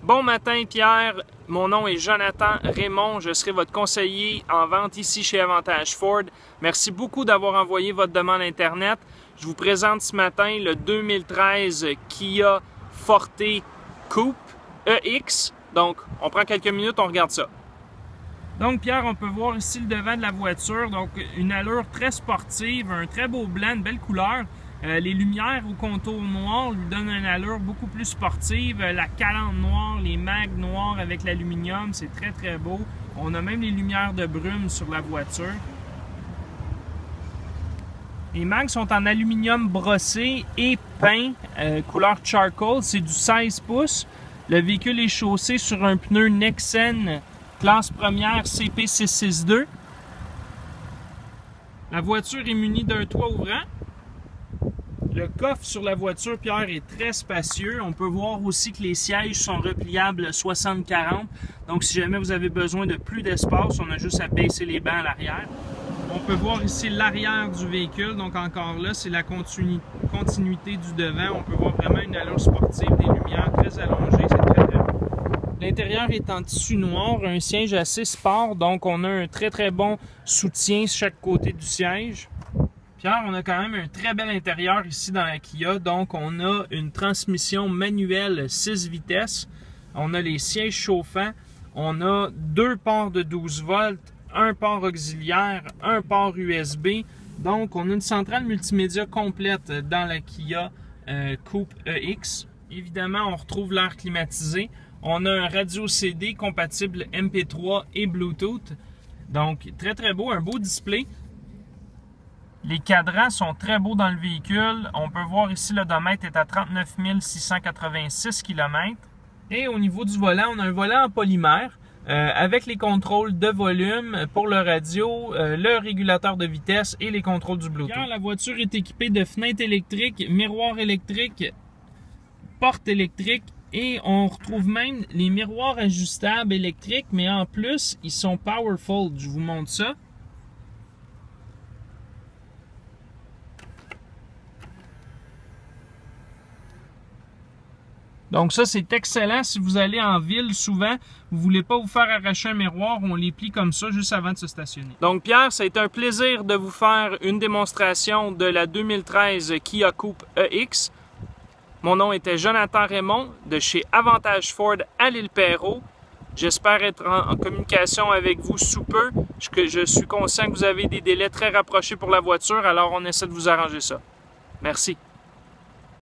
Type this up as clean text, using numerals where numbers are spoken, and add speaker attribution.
Speaker 1: Bon matin Pierre, mon nom est Jonathan Raymond, je serai votre conseiller en vente ici chez Avantage Ford. Merci beaucoup d'avoir envoyé votre demande Internet. Je vous présente ce matin le 2013 Kia Forte Coupe EX. Donc, on prend quelques minutes, on regarde ça. Donc Pierre, on peut voir ici le devant de la voiture, donc une allure très sportive, un très beau blanc, une belle couleur. Les lumières au contour noir lui donnent une allure beaucoup plus sportive. La calandre noire, les mags noirs avec l'aluminium, c'est très très beau. On a même les lumières de brume sur la voiture. Les mags sont en aluminium brossé et peint, couleur charcoal, c'est du 16 pouces. Le véhicule est chaussé sur un pneu Nexen classe première CP662. La voiture est munie d'un toit ouvrant. Le coffre sur la voiture, Pierre, est très spacieux. On peut voir aussi que les sièges sont repliables 60-40. Donc, si jamais vous avez besoin de plus d'espace, on a juste à baisser les bancs à l'arrière. On peut voir ici l'arrière du véhicule. Donc, encore là, c'est la continuité du devant. On peut voir vraiment une allure sportive, des lumières très allongées. C'est très beau. L'intérieur est en tissu noir, un siège assez sport. Donc, on a un très, très bon soutien sur chaque côté du siège. Pierre, on a quand même un très bel intérieur ici dans la Kia. Donc, on a une transmission manuelle 6 vitesses. On a les sièges chauffants. On a 2 ports de 12 volts, un port auxiliaire, un port USB. Donc, on a une centrale multimédia complète dans la Kia Coupe EX. Évidemment, on retrouve l'air climatisé. On a un radio CD compatible MP3 et Bluetooth. Donc, très très beau, un beau display. Les cadrans sont très beaux dans le véhicule. On peut voir ici l'odomètre est à 39 686 km. Et au niveau du volant, on a un volant en polymère avec les contrôles de volume pour le radio, le régulateur de vitesse et les contrôles du Bluetooth. La voiture est équipée de fenêtres électriques, miroirs électriques, portes électriques et on retrouve même les miroirs ajustables électriques, mais en plus, ils sont powerful. Je vous montre ça. Donc ça, c'est excellent si vous allez en ville souvent, vous ne voulez pas vous faire arracher un miroir, on les plie comme ça juste avant de se stationner. Donc Pierre, ça a été un plaisir de vous faire une démonstration de la 2013 Kia Coupe EX. Mon nom était Jonathan Raymond de chez Avantage Ford à l'Île-Perrot. J'espère être en communication avec vous sous peu. Je suis conscient que vous avez des délais très rapprochés pour la voiture, alors on essaie de vous arranger ça. Merci.